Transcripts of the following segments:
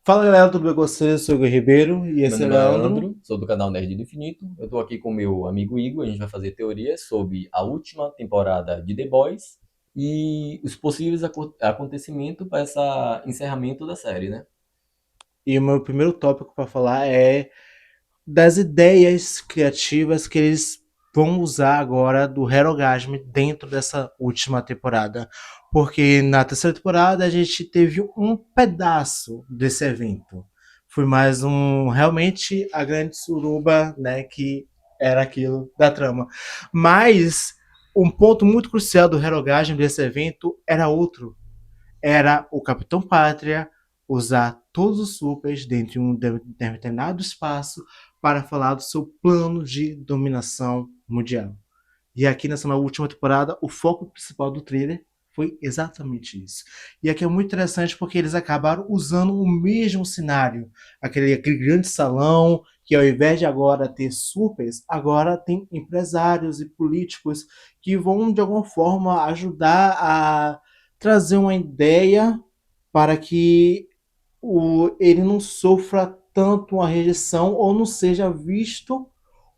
Fala galera, tudo bem com vocês? Eu sou o Igor Ribeiro e Meu esse é o nome é Leandro. Leandro, sou do canal Nerd do Infinito. Eu estou aqui com meu amigo Igor. A gente vai fazer teorias sobre a última temporada de The Boys e os possíveis acontecimentos para esse encerramento da série, né? E o meu primeiro tópico para falar é das ideias criativas que eles vão usar agora do Herogasm dentro dessa última temporada. Porque na terceira temporada a gente teve um pedaço desse evento. Foi mais realmente a grande suruba, né, que era aquilo da trama. Mas um ponto muito crucial do Herogasm desse evento era outro. Era o Capitão Pátria usar todos os supers dentro de um determinado espaço para falar do seu plano de dominação mundial. E aqui nessa última temporada, o foco principal do trailer foi exatamente isso. E aqui é muito interessante porque eles acabaram usando o mesmo cenário. Aquele grande salão que ao invés de agora ter supers, agora tem empresários e políticos que vão de alguma forma ajudar a trazer uma ideia para que ele não sofra tanto uma rejeição ou não seja visto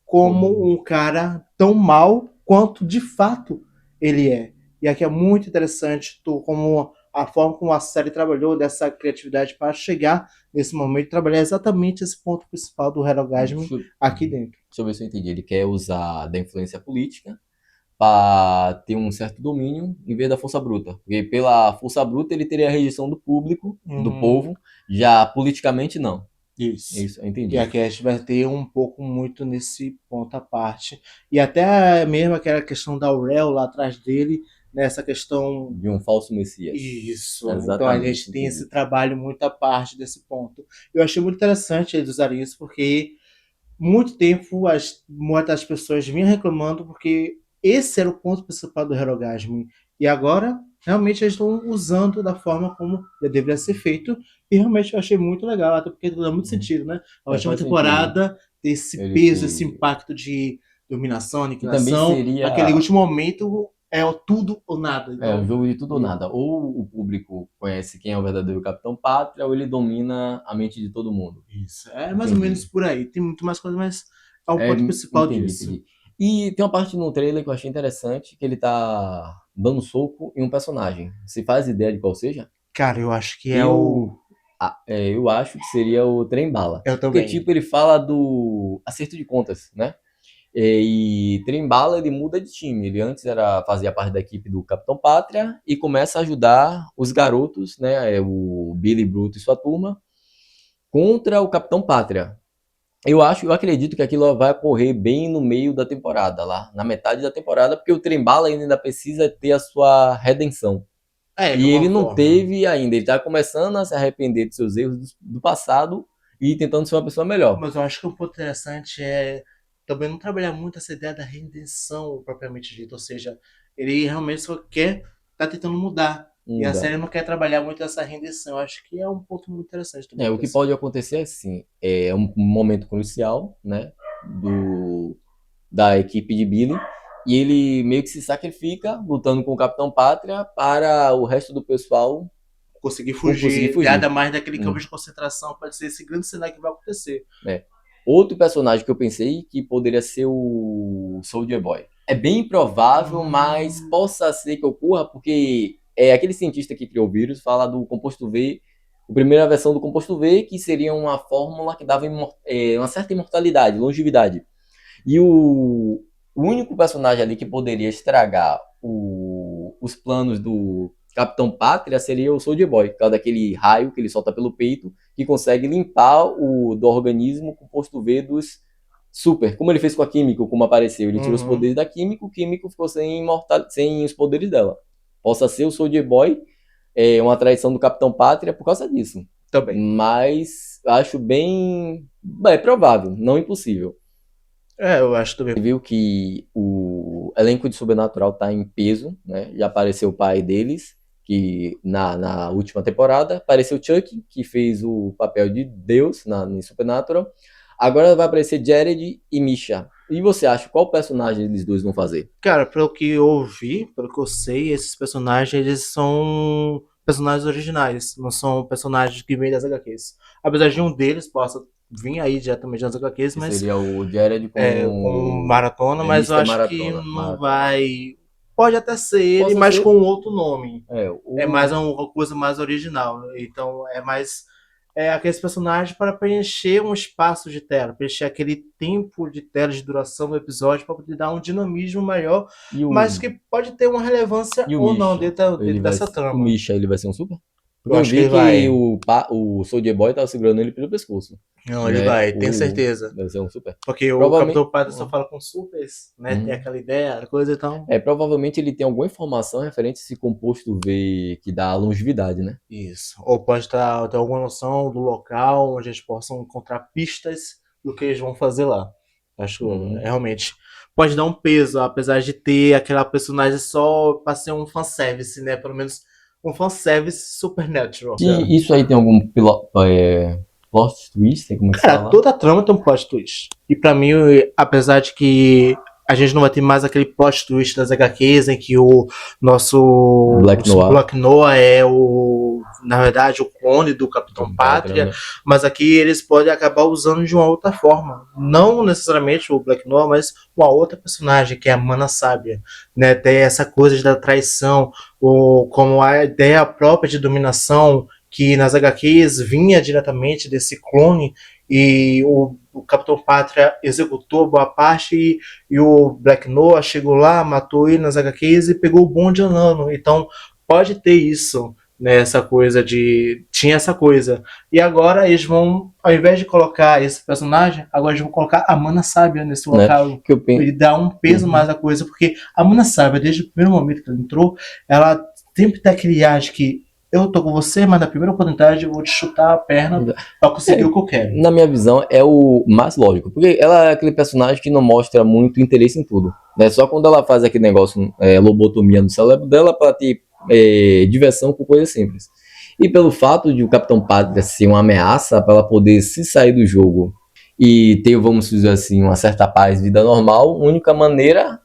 como Como um cara tão mal quanto de fato ele é. E aqui é muito interessante como a forma como a série trabalhou dessa criatividade para chegar nesse momento e trabalhar exatamente esse ponto principal do Herogasm deixa eu, aqui dentro. deixa eu ver se eu entendi. Ele quer usar da influência política para ter um certo domínio em vez da força bruta. Porque pela força bruta ele teria a rejeição do público, do Uhum. povo, já politicamente não. É Isso. isso, eu E entendi. aqui a gente vai ter um pouco muito nesse ponto à parte. E até mesmo aquela questão da Aurel lá atrás dele, nessa questão. De um falso messias. Isso. Então a Exatamente, gente tem esse entendi. trabalho muito à parte desse ponto. Eu achei muito interessante eles usarem isso, porque muito tempo muitas pessoas vinham reclamando porque esse era o ponto principal do Herogasm. E agora, realmente, eles estão usando da forma como deveria ser feito. E realmente eu achei muito legal, até porque dá muito Uhum. sentido, né? A É, última faz sentido. temporada, ter esse Ele peso, esse que. impacto de dominação, E também aniquilação. Naquele seria último momento é o tudo ou nada. o Então, jogo de tudo ou nada. Ou o público conhece quem é o verdadeiro Capitão Pátria, ou ele domina a mente de todo mundo. isso. É mais ou menos Entendi. por aí. Tem muito mais coisa, mas é o É, ponto principal entendi, disso. entendi. E tem uma parte no trailer que eu achei interessante, que ele tá dando soco em um personagem. Você faz ideia de qual seja? Cara, eu acho que é o. Eu acho que seria o Trem Bala. Eu Porque, também. tipo, ele fala do acerto de contas, né? E Trembala ele muda de time. Ele antes fazia parte da equipe do Capitão Pátria e começa a ajudar os garotos, né, o Billy Bruto e sua turma, contra o Capitão Pátria. Eu acredito que aquilo vai ocorrer bem no meio da temporada, lá na metade da temporada, porque o Trembala ainda precisa ter a sua redenção. É, de E ele alguma não forma. teve ainda. Ele está começando a se arrepender de seus erros do passado e tentando ser uma pessoa melhor. Mas eu acho que um ponto interessante é também não trabalhar muito essa ideia da redenção propriamente dita. Ou seja, ele realmente só quer tá tentando mudar. E a Muda. série não quer trabalhar muito essa redenção. Eu acho que é um ponto muito interessante também O que dessa. pode acontecer é assim, é um momento crucial, né, da equipe de Billy, e ele meio que se sacrifica lutando com o Capitão Pátria para o resto do pessoal Conseguir conseguir fugir, nada fugir. mais daquele campo Hum, de concentração pode ser esse grande cenário que vai acontecer. né. Outro personagem que eu pensei que poderia ser o Soldier Boy. É bem improvável, mas Hum, possa ser que ocorra, porque é aquele cientista que criou o vírus fala do composto V, a primeira versão do composto V, que seria uma fórmula que dava uma certa imortalidade, longevidade. E o único personagem ali que poderia estragar os planos do Capitão Pátria seria o Soldier Boy, por causa daquele raio que ele solta pelo peito, que consegue limpar o do organismo o composto V dos super. Como ele fez com a Químico, como apareceu. Ele tirou os uhum, poderes da Químico, o Químico ficou sem os poderes dela. Possa ser o Soldier Boy, uma traição do Capitão Pátria por causa disso. também. Mas acho bem. É provável, não impossível. É, eu acho também. Viu que o elenco de Sobrenatural tá em peso, né? Já apareceu o pai deles, que na última temporada, apareceu o Chuck, que fez o papel de Deus em Supernatural. Agora vai aparecer Jared e Misha. E você acha qual personagem eles dois vão fazer? Cara, pelo que eu ouvi, pelo que eu sei, esses personagens eles são personagens originais, não são personagens que vêm das HQs. Apesar de um deles possa vir aí diretamente das HQs, Que mas seria o Jared com maratona, mas eu Mr. acho que Maratona. não vai. Pode até ser ele, Possa mas ser. com outro nome. É mais O... uma coisa mais original. Então é mais aqueles personagens para preencher um espaço de tela, preencher aquele tempo de tela de duração do episódio para poder dar um dinamismo maior, E o, mas que pode ter uma relevância e o ou não Misha? dentro dessa O trama. Misha, ele vai ser um super? Eu Porque eu acho que vi ele que vai. o Soldier Boy tava segurando ele pelo pescoço. Não, ele Né? vai, tenho certeza. Deve ser um super. Porque o Provavelmente. Capitão Pátria só fala com supers, né? Tem Uhum. aquela ideia, coisa então. Provavelmente ele tem alguma informação referente a esse composto V que dá longevidade, né? Isso. Ou pode ter alguma noção do local onde eles possam encontrar pistas do que eles vão fazer lá. Acho que realmente pode dar um peso, apesar de ter aquela personagem só pra ser um fanservice, né? Pelo menos um fanservice supernatural. E isso aí tem algum plot twist, como é que se Cara, fala? toda a trama tem um plot twist. E pra mim, apesar de que a gente não vai ter mais aquele plot twist das HQs em que o nosso Black Noir é na verdade, o clone do Capitão Pátria, né? mas aqui eles podem acabar usando de uma outra forma. Não necessariamente o Black Noir, mas uma outra personagem, que é a Mana Sábia. Né? Tem essa coisa da traição, como a ideia própria de dominação, que nas HQs vinha diretamente desse clone, e o Capitão Pátria executou boa parte, e o Black Noir chegou lá, matou ele nas HQs e pegou o bonde andando. Então pode ter isso, né? Essa coisa de. Tinha essa coisa. E agora eles vão, ao invés de colocar esse personagem, agora eles vão colocar a Mana Sábia nesse local. Que eu penso... Ele dá um peso mais à coisa, porque a Mana Sábia, desde o primeiro momento que ela entrou, ela sempre tem aquele ar de que eu tô com você, mas na primeira oportunidade eu vou te chutar a perna pra conseguir o que eu quero. Na minha visão, é o mais lógico. Porque ela é aquele personagem que não mostra muito interesse em tudo. Né? Só quando ela faz aquele negócio, lobotomia no cérebro dela, pra ter diversão com coisas simples. E pelo fato de o Capitão Pátria ser uma ameaça para ela poder se sair do jogo e ter, vamos dizer assim, uma certa paz, vida normal, a única maneira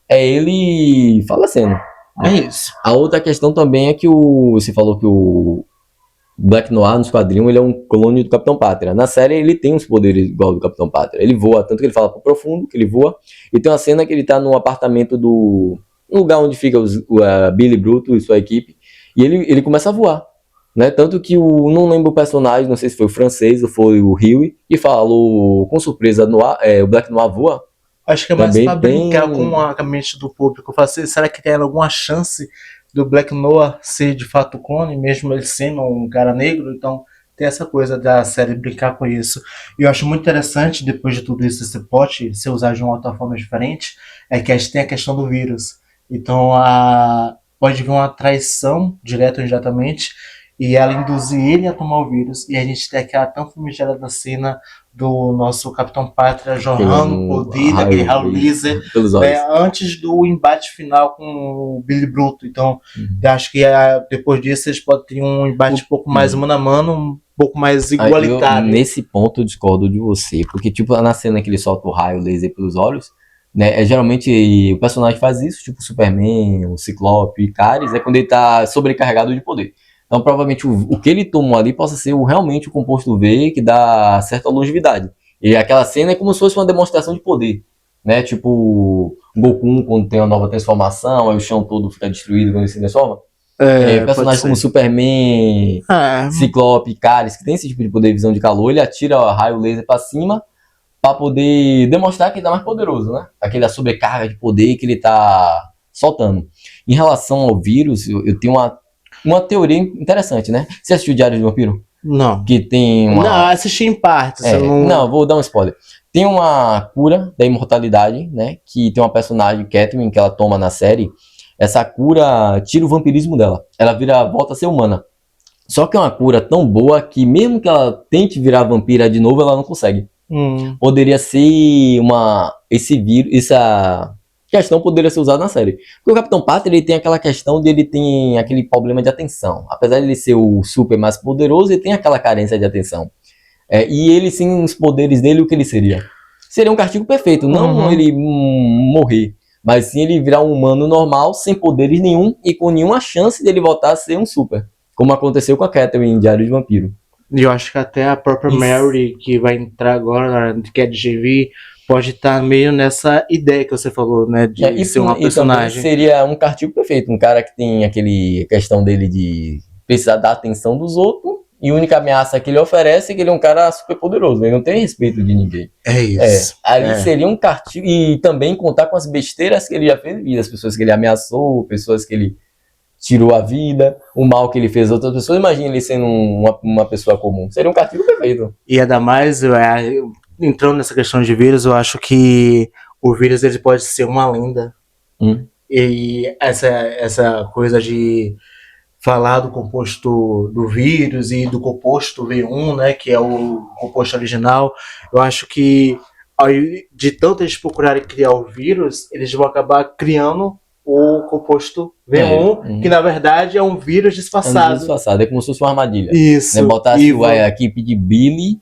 é ele falecendo. É isso. A outra questão também é que você falou que o Black Noir nos quadrinhos ele é um clone do Capitão Pátria. Na série ele tem uns poderes igual do Capitão Pátria. Ele voa, tanto que ele fala pro profundo, que ele voa. E tem uma cena que ele tá no apartamento no lugar onde fica Billy Bruto e sua equipe. E ele começa a voar. Né? Tanto que não lembro o personagem, não sei se foi o francês ou foi o Huey, que falou com surpresa, o Black Noir voa. Acho que é mais pra brincar com a mente do público. Falar assim, será que tem alguma chance do Black Noir ser de fato clone, mesmo ele sendo um cara negro? Então tem essa coisa da série brincar com isso. E eu acho muito interessante, depois de tudo isso, esse plot ser usado de uma outra forma diferente, é que a gente tem a questão do vírus. Então pode vir uma traição, direta ou indiretamente, e ela induzir ele a tomar o vírus, e a gente tem aquela tão famigerada cena do nosso Capitão Pátria jorrando poder daquele raio laser, né, antes do embate final com o Billy Bruto. Então, eu acho que depois disso eles podem ter um embate um pouco mais mano a mano, um pouco mais igualitário. Nesse ponto eu discordo de você, porque tipo, na cena que ele solta o raio laser pelos olhos, né, geralmente o personagem faz isso, tipo o Superman, o Ciclope, o Icaris, quando ele tá sobrecarregado de poder. Então, provavelmente, o que ele tomou ali possa ser realmente o composto V que dá certa longevidade. E aquela cena é como se fosse uma demonstração de poder. Né? Tipo, o Goku, quando tem uma nova transformação, aí o chão todo fica destruído quando ele se transforma. Personagens como Superman, Ciclope, Caris, que tem esse tipo de poder de visão de calor, ele atira raio laser pra cima pra poder demonstrar que ele tá mais poderoso, né? Aquela sobrecarga de poder que ele tá soltando. Em relação ao vírus, eu tenho uma teoria interessante, né? Você assistiu o Diário de Vampiro? Não. Que tem uma... Não, assisti em partes. Não, vou dar um spoiler. Tem uma cura da imortalidade, né? Que tem uma personagem, Catherine, que ela toma na série. Essa cura tira o vampirismo dela. Ela volta a ser humana. Só que é uma cura tão boa que mesmo que ela tente virar vampira de novo, ela não consegue. Poderia ser esse vírus, essa questão poderia ser usada na série. Porque o Capitão Pátria, ele tem aquela questão de ele tem aquele problema de atenção. Apesar de ele ser o super mais poderoso, ele tem aquela carência de atenção. E ele, sem os poderes dele, o que ele seria? Seria um castigo perfeito. Não ele morrer, mas sim ele virar um humano normal, sem poderes nenhum e com nenhuma chance dele voltar a ser um super. como aconteceu com a Catherine em Diário de Vampiro. E eu acho que até a própria Isso. Mary, que vai entrar agora, que é de GV, pode estar meio nessa ideia que você falou, né? De ser uma E também personagem. seria um cartigo perfeito, um cara que tem aquele questão dele de precisar da atenção dos outros, e a única ameaça que ele oferece é que ele é um cara super poderoso, ele não tem respeito de ninguém. É isso. Ali seria um cartigo, e também contar com as besteiras que ele já fez, as pessoas que ele ameaçou, pessoas que ele tirou a vida, o mal que ele fez a outras pessoas. Imagina ele sendo uma pessoa comum. Seria um cartigo perfeito. E ainda mais, entrando nessa questão de vírus, eu acho que o vírus ele pode ser uma lenda. E essa coisa de falar do composto do vírus e do composto V1, né, que é o composto original, eu acho que de tanto eles procurarem criar o vírus, eles vão acabar criando o composto V1, que na verdade é um vírus disfarçado. É como se fosse uma armadilha. Isso. Né? Botasse a equipe de Billy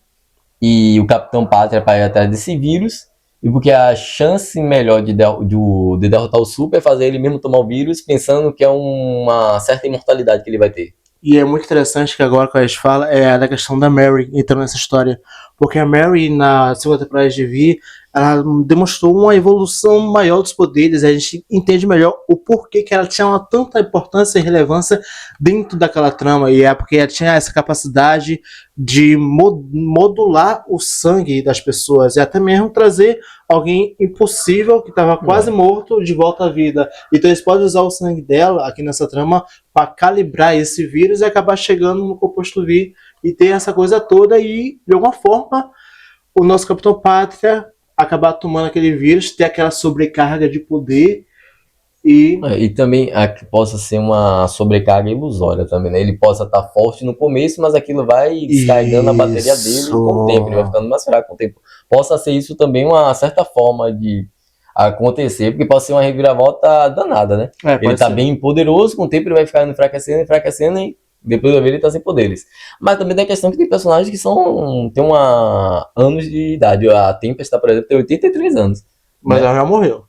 e o Capitão Pátria para ir atrás desse vírus, e porque a chance melhor de derrotar o Super é fazer ele mesmo tomar o vírus, pensando que é uma certa imortalidade que ele vai ter. E é muito interessante que agora que a gente fala é da questão da Mary entrando nessa história. Porque a Mary, na segunda temporada de V, ela demonstrou uma evolução maior dos poderes. A gente entende melhor o porquê que ela tinha tanta importância e relevância dentro daquela trama. E é porque ela tinha essa capacidade de modular o sangue das pessoas. E até mesmo trazer alguém impossível, que estava quase morto, de volta à vida. Então eles podem usar o sangue dela aqui nessa trama para calibrar esse vírus e acabar chegando no composto V e ter essa coisa toda e, de alguma forma, o nosso Capitão Pátria acabar tomando aquele vírus, ter aquela sobrecarga de poder e também possa ser uma sobrecarga ilusória também, né? Ele possa estar forte no começo, mas aquilo vai descarregando a bateria dele com o tempo, ele vai ficando mais fraco com o tempo. Possa ser isso também uma certa forma de acontecer, porque pode ser uma reviravolta danada, né? Ele tá bem poderoso, com o tempo ele vai ficar enfraquecendo e depois da vez ele tá sem poderes. Mas também tem a questão que tem personagens que tem anos de idade. A Tempesta, por exemplo, tem 83 anos. Mas ela já morreu.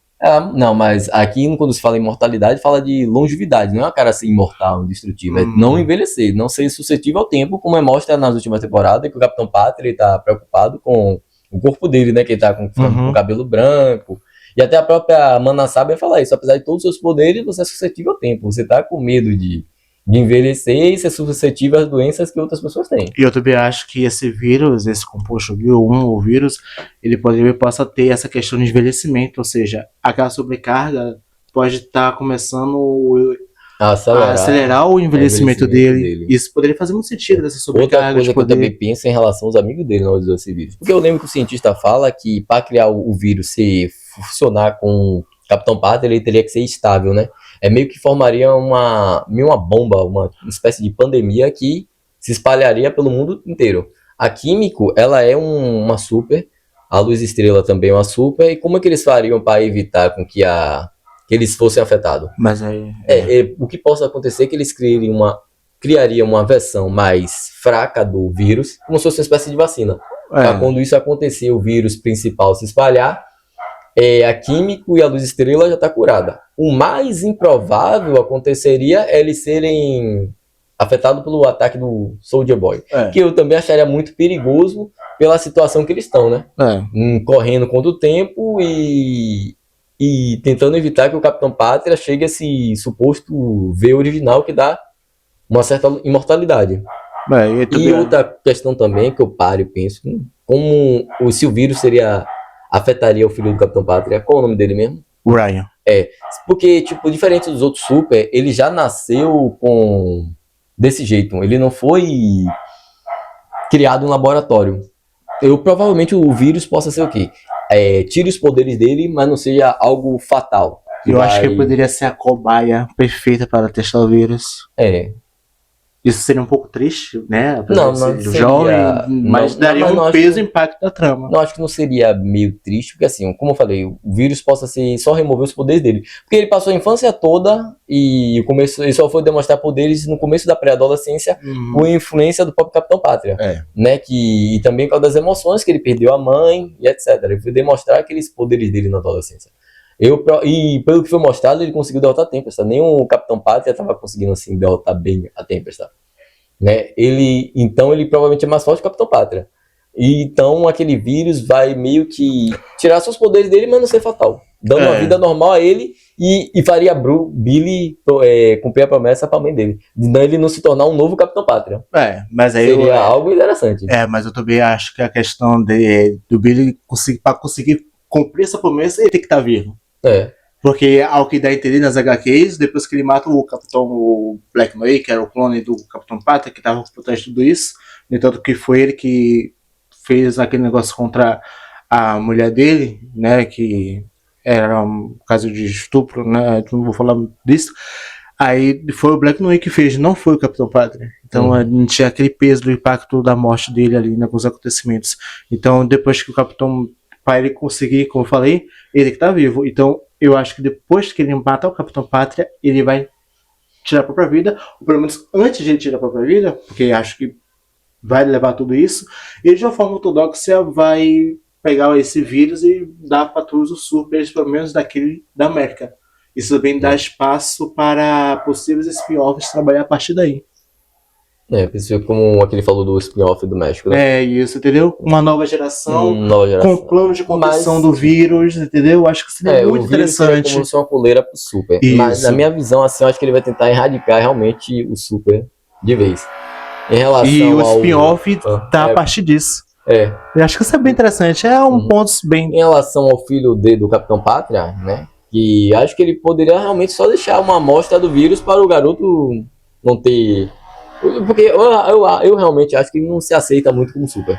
Não, mas aqui quando se fala imortalidade, fala de longevidade, não é uma cara ser imortal, indestrutível, é não envelhecer, não ser suscetível ao tempo, como mostra nas últimas temporadas, que o Capitão Pátria ele tá preocupado com o corpo dele, né, que ele tá com o cabelo branco, e até a própria Mana Sábia fala isso, apesar de todos os seus poderes, você é suscetível ao tempo, você tá com medo de envelhecer e ser suscetível às doenças que outras pessoas têm. E eu também acho que esse vírus, esse composto V1, o vírus, ele possa ter essa questão de envelhecimento, ou seja, aquela sobrecarga pode estar começando a acelerar o envelhecimento dele. Isso poderia fazer muito sentido dessa sobrecarga. Outra coisa que eu também penso em relação aos amigos dele na hora de usar esse vírus. Porque eu lembro que o cientista fala que para criar o vírus funcionar com o Capitão Pátria, ele teria que ser estável, né? Meio que formaria uma bomba, uma espécie de pandemia que se espalharia pelo mundo inteiro. A Químico, ela é uma super, a Luz Estrela também é uma super, e como é que eles fariam para evitar com que eles fossem afetados? Mas aí... o que possa acontecer é que eles criariam uma versão mais fraca do vírus, como se fosse uma espécie de vacina. Para quando isso acontecer, o vírus principal se espalhar, a Químico e a Luz Estrela já está curada. O mais improvável aconteceria eles serem afetados pelo ataque do Soldier Boy, que eu também acharia muito perigoso pela situação que eles estão, né? Correndo contra o tempo e tentando evitar que o Capitão Pátria chegue a esse suposto V original que dá uma certa imortalidade. E outra questão também que eu paro e penso, como se o vírus afetaria o filho do Capitão Pátria. Qual é o nome dele mesmo? Ryan. Porque, tipo, diferente dos outros super, ele já nasceu desse jeito. Ele não foi criado em laboratório. Provavelmente o vírus possa ser o quê? Tire os poderes dele, mas não seja algo fatal. Eu acho que ele poderia ser a cobaia perfeita para testar o vírus. Isso seria um pouco triste, né? Não seria... jovem, mas daria um peso e impacto da trama. Não, acho que não seria meio triste, porque assim, como eu falei, o vírus possa só remover os poderes dele. Porque ele passou a infância toda e ele só foi demonstrar poderes no começo da pré-adolescência por influência do próprio Capitão Pátria. Né? E também por causa das emoções, que ele perdeu a mãe e etc. Ele foi demonstrar aqueles poderes dele na adolescência. E pelo que foi mostrado, ele conseguiu derrotar a Tempesta. Nem o Capitão Pátria estava conseguindo assim derrotar bem a Tempesta. né? Então ele provavelmente é mais forte que o Capitão Pátria. E então aquele vírus vai meio que tirar seus poderes dele, mas não ser fatal, dando uma vida normal a ele e faria Billy cumprir a promessa para a mãe dele, de ele não se tornar um novo Capitão Pátria. Mas aí seria algo interessante. Mas eu também acho que a questão do Billy para conseguir cumprir essa promessa, ele tem que estar vivo. Porque, ao que dá a entender nas HQs, depois que ele mata o Black Noir, que era o clone do Capitão Pátria, que estava por trás de tudo isso, no entanto que foi ele que fez aquele negócio contra a mulher dele, né, que era um caso de estupro, né, não vou falar disso. Aí foi o Black Noir que fez, não foi o Capitão Pátria. Então não tinha aquele peso do impacto da morte dele ali, né, com os acontecimentos. Então depois que o Capitão, para ele conseguir, como eu falei, ele que tá vivo. Então eu acho que depois que ele matar o Capitão Pátria, ele vai tirar a própria vida, ou pelo menos antes de ele tirar a própria vida, porque acho que vai levar tudo isso, ele de uma forma ortodoxa vai pegar esse vírus e dar para todos os supers, pelo menos daquele da América. Isso também dá espaço para possíveis spin-offs trabalhar a partir daí. Como aquele falou do spin-off do México, né? Isso, entendeu? Uma nova geração. Com plano de condução do vírus, entendeu? Acho que seria muito interessante. Como se uma coleira pro Super. Isso. Mas na minha visão, assim, eu acho que ele vai tentar erradicar realmente o Super de vez. Em relação e o spin-off tá a partir disso. Eu acho que isso é bem interessante. É um ponto bem... Em relação ao filho do Capitão Pátria, né? Que acho que ele poderia realmente só deixar uma amostra do vírus para o garoto não ter... Porque eu realmente acho que ele não se aceita muito como Super.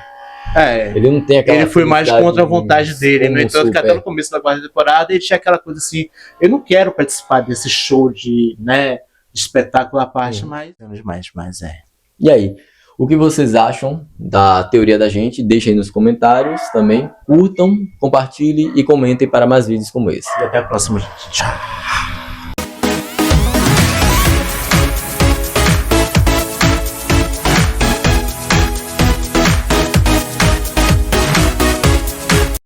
Ele não tem aquela... Ele foi mais contra a vontade dele. No entanto, que até no começo da quarta temporada ele tinha aquela coisa assim: eu não quero participar desse show de espetáculo à parte, mas E aí, o que vocês acham da teoria da gente? Deixem aí nos comentários também. Curtam, compartilhem e comentem para mais vídeos como esse. E até a próxima, gente. Tchau.